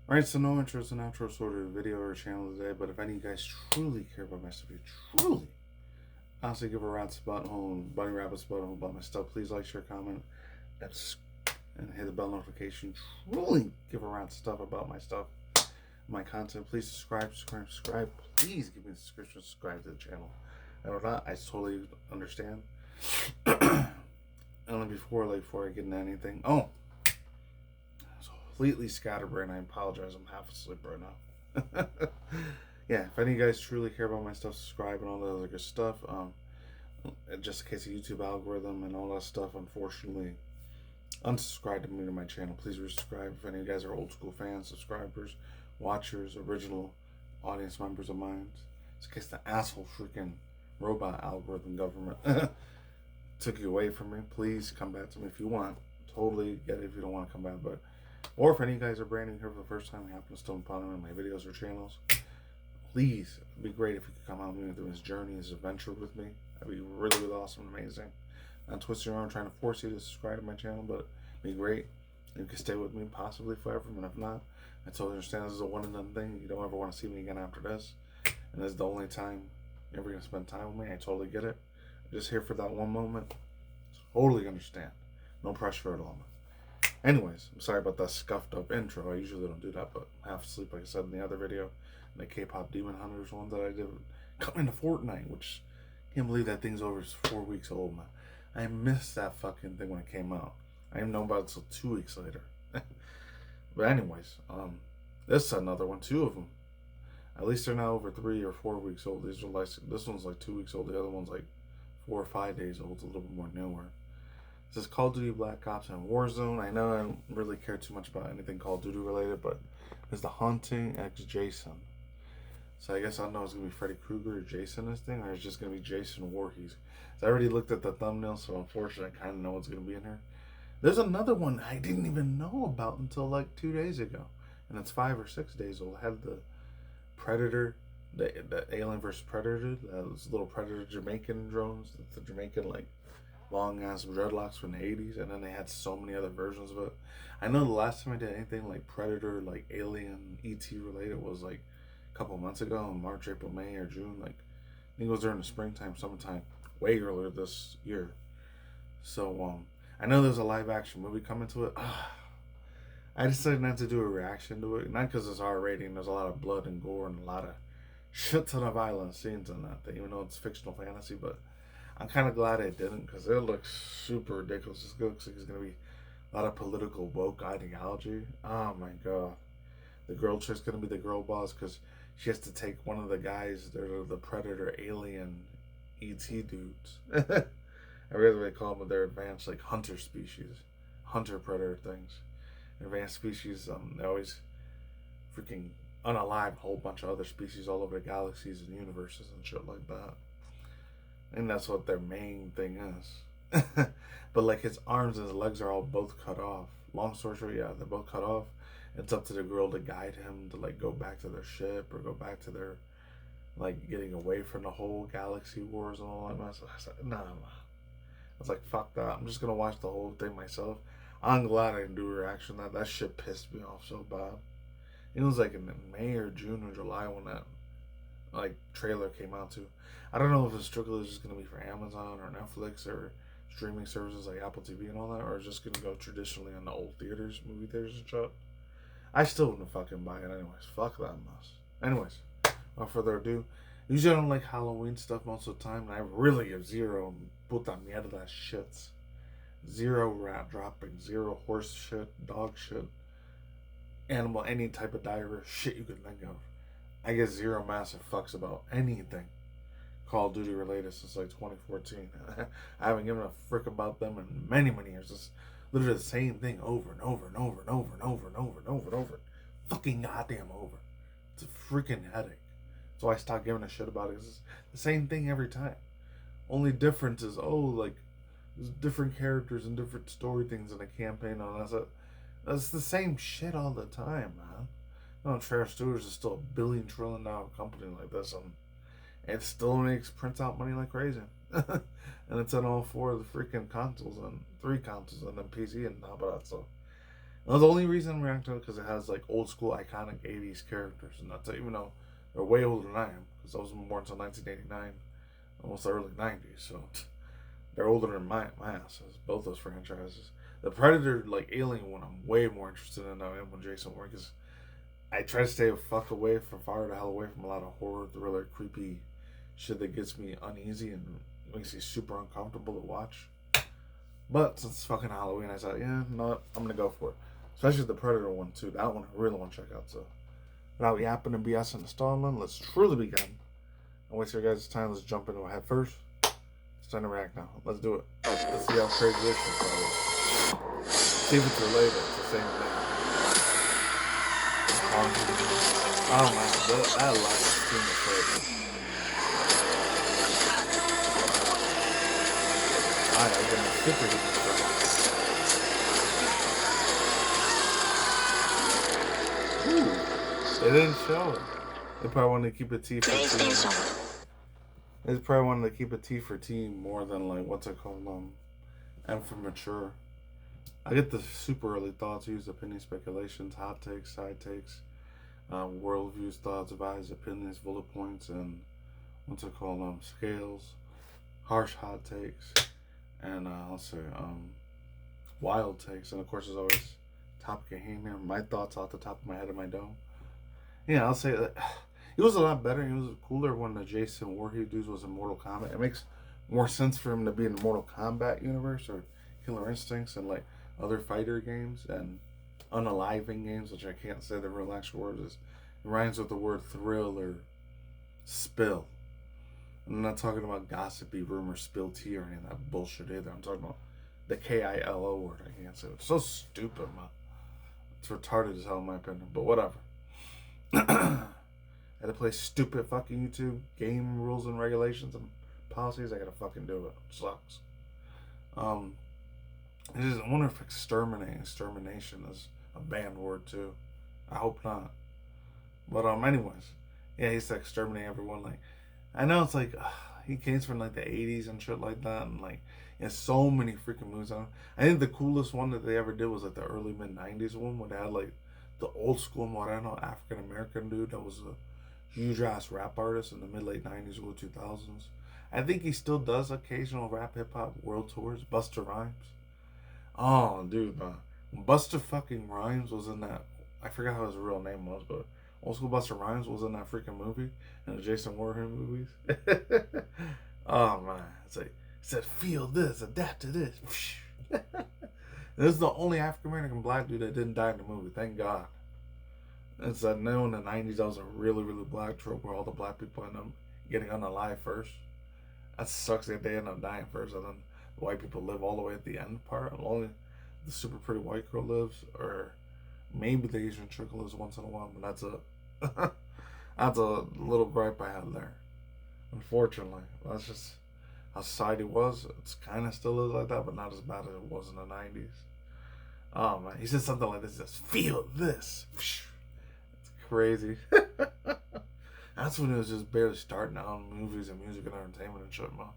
Alright, so no intros and outro sort of video or channel today, but if any of you guys truly care about my stuff, you truly honestly give a rat's butthole, bunny rabbit's butthole about my stuff, please like, share, comment, and hit the bell notification. Truly give a rat's stuff about my stuff, my content. Please subscribe. Please give me a subscription, subscribe to the channel. And if not, I totally understand. And before I get into anything, completely scatterbrained. I apologize. I'm half asleep right now. Yeah, if any of you guys truly care about my stuff, subscribe and all that other good stuff. Just in case the YouTube algorithm and all that stuff, unfortunately, unsubscribe to me to my channel. Please resubscribe. If any of you guys are old school fans, subscribers, watchers, original audience members of mine, just in case the asshole freaking robot algorithm government took you away from me, please come back to me if you want. Totally get it if you don't want to come back, but or if any of you guys are brand new here for the first time and happen to stumble upon one of my videos or channels, please, it'd be great if you could come out with me through this journey, this adventure with me. That'd be really, really awesome and amazing. Not twisting your arm trying to force you to subscribe to my channel, but it'd be great. You can stay with me possibly forever, and if not, I totally understand this is a one and done thing. You don't ever want to see me again after this, and this is the only time you're ever going to spend time with me. I totally get it. I'm just here for that one moment. Totally understand. No pressure at all. Anyways, I'm sorry about that scuffed up intro. I usually don't do that, but I'm half asleep, like I said in the other video. And the K-pop Demon Hunters one that I did coming to Fortnite, which I can't believe that thing's over 4 weeks old now. I missed that fucking thing when it came out. I didn't know about it until 2 weeks later. But anyways, this is another one, 2 of them. At least they're now over 3 or 4 weeks old. These are like, this one's like 2 weeks old. The other one's like 4 or 5 days old. It's a little bit more newer. This is Call of Duty Black Ops and Warzone. I know I don't really care too much about anything Call of Duty related, but it's the Haunting X Jason. So I guess I don't know if it's going to be Freddy Krueger or Jason this thing, or it's just going to be Jason Vorhees. So I already looked at the thumbnail, so unfortunately I kind of know what's going to be in here. There's another one I didn't even know about until like 2 days ago, and it's 5 or 6 days old. I had the Predator, the Alien vs. Predator, those little Predator Jamaican drones, the Jamaican like long ass dreadlocks from the 80s, and then they had so many other versions of it. I know the last time I did anything like Predator, like Alien, ET related was like a couple months ago in March, April, May, or June. Like I think it was during the springtime, summertime, way earlier this year. So I know there's a live action movie coming to it. I decided not to do a reaction to it, not because it's R rating. There's a lot of blood and gore and a lot of shit ton of violent scenes in that thing, even though it's fictional fantasy, but I'm kind of glad I didn't because it looks super ridiculous. It looks like it's going to be a lot of political woke ideology. Oh my god. The girl chick's going to be the girl boss because she has to take one of the guys that are the Predator alien ET dudes. I forget what they call them, but they're advanced like hunter species. Hunter predator things. Advanced species, they always freaking unalive a whole bunch of other species all over the galaxies and universes and shit like that. And that's what their main thing is. But like his arms and his legs are all both cut off. Long story short, yeah, they're both cut off. It's up to the girl to guide him to like go back to their ship or go back to their like getting away from the whole galaxy wars and all that mess. I said, nah. I was like, fuck that. I'm just gonna watch the whole thing myself. I'm glad I didn't do a reaction. That shit pissed me off so bad. It was like in May or June or July when that like trailer came out too. I don't know if it's strictly just gonna be for Amazon or Netflix or streaming services like Apple TV and all that, or it's just gonna go traditionally on the old theaters, movie theaters and shit. I still wouldn't fucking buy it anyways. Fuck that mess. Anyways, without further ado, usually I don't like Halloween stuff most of the time, and I really have zero puta mierda shits. Zero rat dropping, zero horse shit, dog shit, animal, any type of diarrhea shit you could think of. I get zero massive fucks about anything Call of Duty related since like 2014. I haven't given a frick about them in many, many years. It's literally the same thing over and over and over and over and over and over and over and over. Fucking goddamn over. It's a freaking headache. So I stopped giving a shit about it. It's the same thing every time. Only difference is, like, there's different characters and different story things in a campaign. And that's the same shit all the time, man. Treyarch Studios is still a $1 trillion company like this, and it still prints out money like crazy. And it's on all 4 of the freaking consoles and 3 consoles and then PC and top of that. So And the only reason I'm reacting to it because it has like old school iconic 80s characters, and that's even though they're way older than I am, because I was born until 1989, almost the early 90s, so they're older than my asses, both those franchises. The Predator, like Alien one, I'm way more interested in than I am with Jason Vorhees, because I try to stay fuck away from far the hell away from a lot of horror, thriller, creepy shit that gets me uneasy and makes me super uncomfortable to watch. But since it's fucking Halloween, I said, yeah, no, I'm gonna go for it. Especially the Predator one too. That one I really want to check out. So, without yapping and BS and stalling, let's truly begin. Don't waste your guys' time. Let's jump into it head first. It's time to react now. Let's do it. Let's see how crazy this is. See if it's related. It's the same thing. Oh man, that light is too much crazy. I'm gonna super hit this. They didn't show it. They probably wanted to keep it T for T. They probably wanted to keep it T for T more than like what's it called, M for mature. I get the super early thoughts, views, opinions, speculations, hot takes, side takes, worldviews, thoughts, advice, opinions, bullet points, and what's it called, scales, harsh hot takes, and also wild takes, and of course as always, topic at hand here, my thoughts off the top of my head in my dome. Yeah, I'll say that it was a lot better. It was cooler when the Jason Vorhees dudes was in Mortal Kombat. It makes more sense for him to be in the Mortal Kombat universe or Killer Instincts and like other fighter games and unaliving games, which I can't say the real actual word is. It rhymes with the word thrill or spill. I'm not talking about gossipy rumor, spill tea, or any of that bullshit either. I'm talking about the KILO word. I can't say it. It's so stupid, man. It's retarded as hell in my opinion, but whatever. I had to play stupid fucking YouTube game rules and regulations and policies. I gotta fucking do it. It sucks. I wonder if extermination is a banned word too. I hope not. But anyways, yeah, he used to exterminate everyone. Like, I know it's like he came from like the '80s and shit like that, and like he has so many freaking moves on. I think the coolest one that they ever did was like the early mid '90s one, where they had like the old school Moreno African American dude that was a huge ass rap artist in the mid late '90s, early 2000s. I think he still does occasional rap hip hop world tours. Busta Rhymes. Oh, dude, Busta fucking Rhymes was in that. I forgot how his real name was, but old school Busta Rhymes was in that freaking movie, in the Jason Vorhees movies. Oh man, it's like it said, "Feel this, adapt to this." This is the only African American black dude that didn't die in the movie. Thank God. It's I know in the '90s that was a really black trope where all the black people end up getting unalive first. That sucks that they end up dying first, and then the white people live all the way at the end part. Only the super pretty white girl lives, or maybe the Asian chick lives once in a while, but that's a that's a little gripe I had there. Unfortunately, that's just how society was. It's kind of still is like that, but not as bad as it was in the '90s. Oh man, he said something like this: "Just feel this." It's crazy. That's when it was just barely starting out in movies and music and entertainment and shit, man.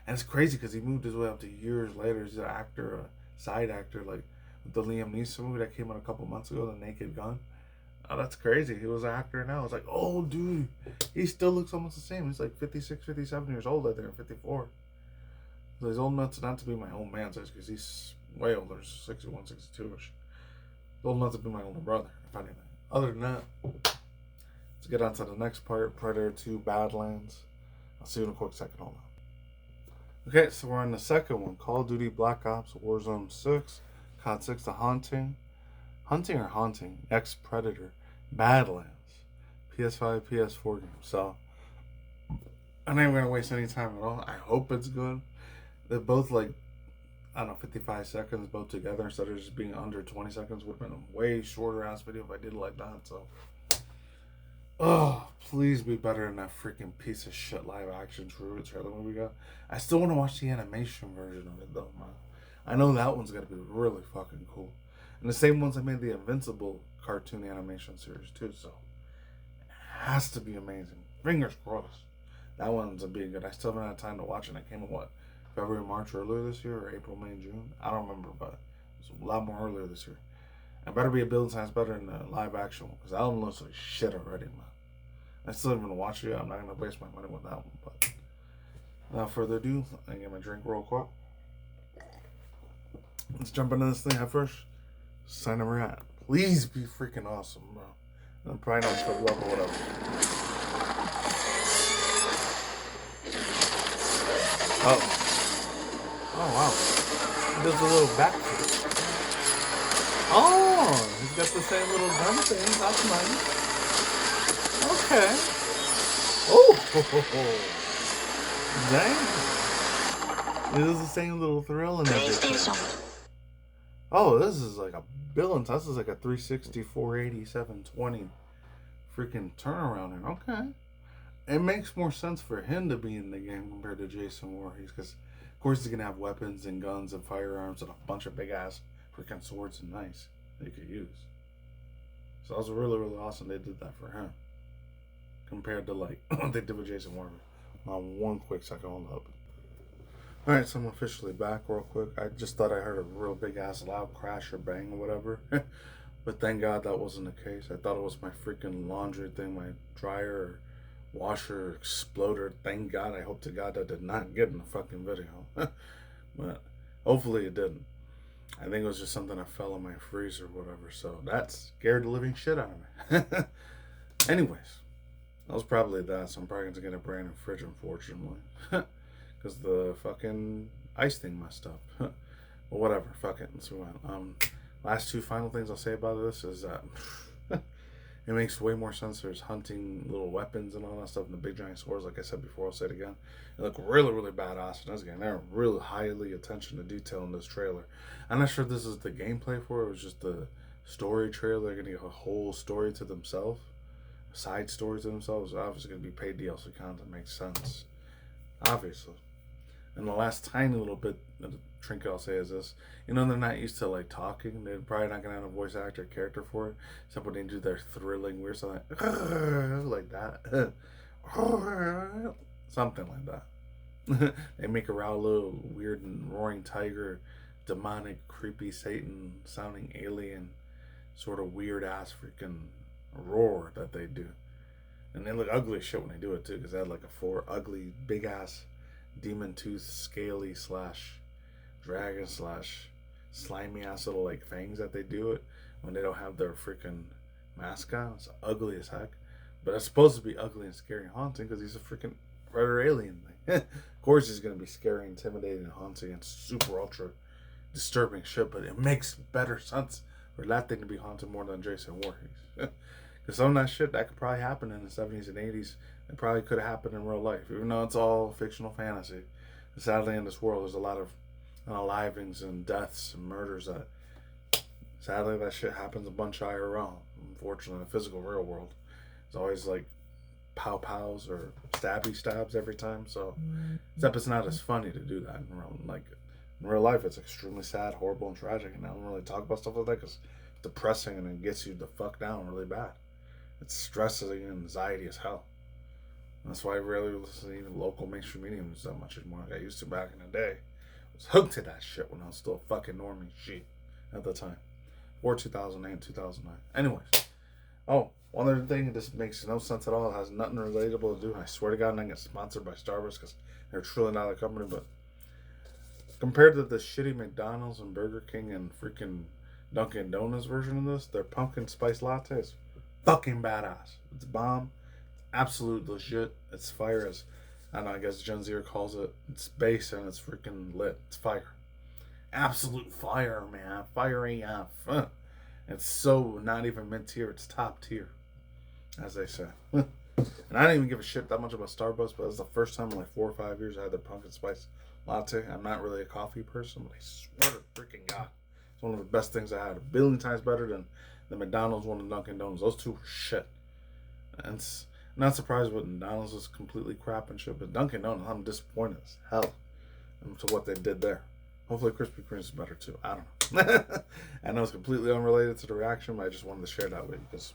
And it's crazy because he moved his way up to years later. He's an actor, a side actor, like the Liam Neeson movie that came out a couple months ago, The Naked Gun. Oh, that's crazy. He was an actor now. It's like, oh, dude, he still looks almost the same. He's like 56, 57 years old, I think, or 54. So he's old enough not to be my old man's age because he's way older, 61, 62-ish. Old enough to be my older brother, if anything. Other than that, let's get on to the next part, Predator 2 Badlands. I'll see you in a quick second. Hold on. Okay, so we're on the second one, Call of Duty Black Ops Warzone 6, COD 6 The Haunting. Hunting or Haunting? Ex-Predator Badlands. PS5, PS4 game. So, I'm not even going to waste any time at all. I hope it's good. They're both like, I don't know, 55 seconds both together instead of just being under 20 seconds. Would have been a way shorter ass video if I did it like that. So, oh, please be better than that freaking piece of shit live action trailer we got. I still want to watch the animation version of it though, man. I know that one's going to be really fucking cool. And the same ones that made the Invincible cartoon animation series too, so it has to be amazing. Fingers crossed. That one's a big good. I still haven't had time to watch it. It came in what, February, March earlier this year, or April, May, June? I don't remember, but it was a lot more earlier this year. It better be a billion times better than the live action one, because that one looks like shit already, man. I still haven't watched it yet. I'm not going to waste my money with that one. But without further ado, I get my drink real quick. Let's jump into this thing at first. Sign of rat. Please be freaking awesome, bro. I'm probably not trip level or whatever. Oh wow. He does a little backflip. Oh, he's got the same little gun thing. That's nice. Okay. Oh, dang. It is the same little thrill and everything. Oh, this is like a billion. This is like a 360, 480, 720 freaking turnaround here. Okay. It makes more sense for him to be in the game compared to Jason Vorhees, because of course he's gonna have weapons and guns and firearms and a bunch of big ass freaking swords and knives that you could use. So that was really, really awesome they did that for him compared to like what they did with Jason Vorhees. One quick second, hold up. Alright, so I'm officially back real quick. I just thought I heard a real big ass loud crash or bang or whatever. But thank God that wasn't the case. I thought it was my freaking laundry thing, my dryer or washer exploded. Thank God. I hope to God that did not get in the fucking video. But hopefully it didn't. I think it was just something that fell in my freezer or whatever. So that scared the living shit out of me. Anyways, that was probably that. So I'm probably going to get a brand new fridge, unfortunately. Because the fucking ice thing messed up. But whatever. Fuck it. Let's move on. Last two final things I'll say about this is that it makes way more sense. There's hunting little weapons and all that stuff, and the big giant swords. Like I said before, I'll say it again. They look really, really badass in this game. They're really highly attention to detail in this trailer. I'm not sure if this is the gameplay for it. It was just the story trailer. They're gonna get a whole story to themselves, side story to themselves. Obviously, gonna be paid DLC content. Makes sense, obviously. And the last tiny little bit of the trinket I'll say is this. You know, they're not used to like talking. They're probably not gonna have a voice actor character for it. Except when they do their thrilling weird stuff like that. Something like that. They make a little weird and roaring tiger, demonic, creepy Satan sounding alien, sort of weird ass freaking roar that they do. And they look ugly as shit when they do it too, because they had like a four ugly big ass demon tooth, scaly / dragon / slimy ass little like fangs that they do it when they don't have their freaking mask on. It's ugly as heck, but it's supposed to be ugly and scary and haunting because he's a freaking predator alien thing. Of course he's gonna be scary, intimidating, and haunting and super ultra disturbing shit, but it makes better sense for that thing to be haunted more than Jason Vorhees. Because some of that shit that could probably happen in the 70s and 80s, it probably could have happened in real life, even though it's all fictional fantasy. And sadly, in this world, there's a lot of unalivings and deaths and murders that, sadly, that shit happens a bunch IRL. Unfortunately, in the physical real world, it's always like pow-pows or stabby-stabs every time. So, except it's not as funny to do that in real life. It's extremely sad, horrible, and tragic. And I don't really talk about stuff like that because it's depressing and it gets you the fuck down really bad. It's stressing and anxiety as hell. That's why I rarely listen to even local mainstream media news that much anymore like I used to back in the day. I was hooked to that shit when I was still fucking normie shit at the time. Or 2008, 2009. Anyways. Oh, one other thing, this makes no sense at all. It has nothing relatable to do. I swear to God, I'm not getting sponsored by Starbucks because they're truly not a company, but compared to the shitty McDonald's and Burger King and freaking Dunkin' Donuts version of this, their pumpkin spice latte is fucking badass. It's bomb. Absolute legit. It's fire as, I don't know, I guess Gen Zer calls it. It's bass and it's freaking lit. It's fire. Absolute fire, man. Fire AF. It's so not even mid tier. It's top tier, as they say. And I didn't even give a shit that much about Starbucks, but it was the first time in like 4 or 5 years I had their pumpkin spice latte. I'm not really a coffee person, but I swear to freaking God, it's one of the best things I had. A billion times better than the McDonald's one and Dunkin' Donuts. Those two were shit. And I'm not surprised what McDonald's was completely crap and shit, but Dunkin' Donuts, I'm disappointed as hell to what they did there. Hopefully Krispy Kreme is better too. I don't know. I know it's completely unrelated to the reaction, but I just wanted to share that with you because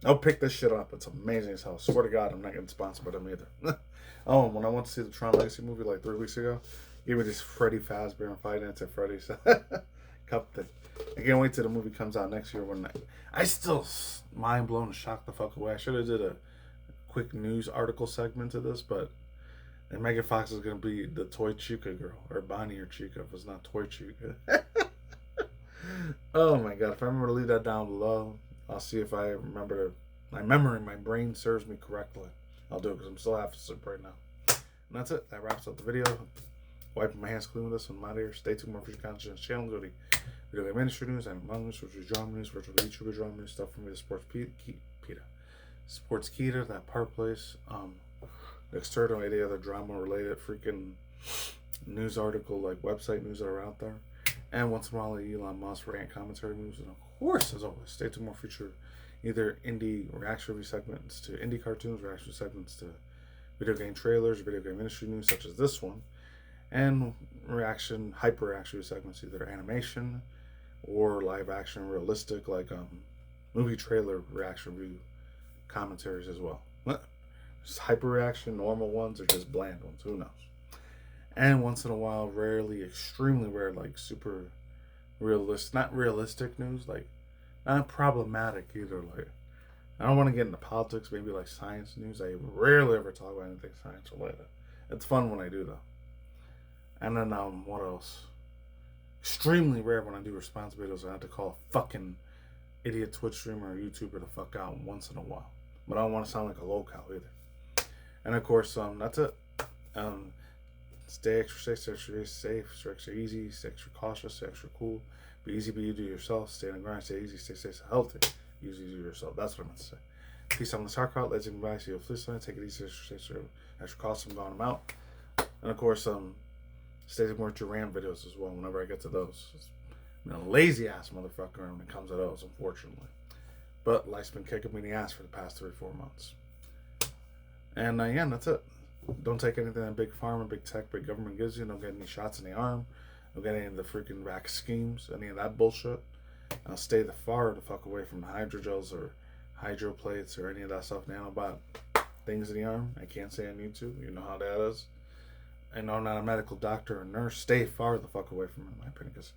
I'll pick this shit up. It's amazing as hell. Swear to God, I'm not getting sponsored by them either. Oh, when I went to see the Tron Legacy movie like 3 weeks ago, gave me this Freddy Fazbear and Five Nights at Freddy's Cup thing. I can't wait till the movie comes out next year. When I still mind blown and shocked the fuck away. I should have did a quick news article segment to this, but and Megan Fox is gonna be the Toy Chica girl, or Bonnie or Chica if it's not Toy Chica. Oh my god! If I remember to leave that down below, I'll see if I remember my memory, my brain serves me correctly. I'll do it because I'm still half asleep right now. And that's it. That wraps up the video. Wiping my hands clean with this one. I'm out of here. Stay tuned for more future content on this channel. Go to video game industry news, and news, which is drama news, virtual YouTuber drama news, stuff from me, the Sports Keita, that Park Place, external, any other drama related freaking news article, like website news that are out there. And once in a while, Elon Musk rant commentary news. And of course, as always, stay tuned for more future either indie reaction review segments to indie cartoons, reaction segments to video game trailers, video game industry news such as this one, and hyper reaction segments, either animation or live action, realistic, like movie trailer reaction review commentaries as well. Just hyper reaction, normal ones, or just bland ones, who knows. And once in a while, rarely, extremely rare, like super realistic, not realistic news, like not problematic either. Like, I don't want to get into politics, maybe like science news. I rarely ever talk about anything science related. It's fun when I do though. And then what else? Extremely rare when I do response videos. I have to call a fucking idiot Twitch streamer or YouTuber the fuck out once in a while. But I don't want to sound like a local either. And of course, that's it. Stay extra safe, stay extra easy, stay extra cautious, stay extra cool. Be easy, be you do yourself. Stay on the grind, stay easy, stay safe, stay healthy. Easy, do yourself. That's what I meant to say. Peace out on the heart. Let's goodbye. See you please. Take it easy, extra cautious. I'm going out. And of course, stay tuned with your RAM videos as well whenever I get to those. I'm a lazy ass motherfucker when it comes to those, unfortunately. But life's been kicking me in the ass for the past 3-4 months. And yeah, that's it. Don't take anything that big pharma, big tech, big government gives you. Don't get any shots in the arm. Don't get any of the freaking vax schemes, any of that bullshit. Stay the fuck away from the hydrogels or hydroplates or any of that stuff, nanobot things in the arm. I can't say on YouTube. You know how that is. I know I'm not a medical doctor or nurse. Stay far the fuck away from it, in my opinion, because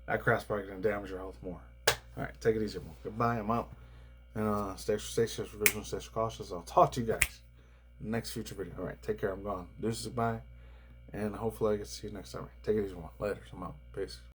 that crap's probably going to damage your health more. Alright, take it easy, everyone. Goodbye, I'm out. And stay safe, stay cautious. I'll talk to you guys in the next future video. Alright, take care. I'm gone. Deuces, goodbye. And hopefully I get to see you next time. Take it easy, everyone. Later. I'm out. Peace.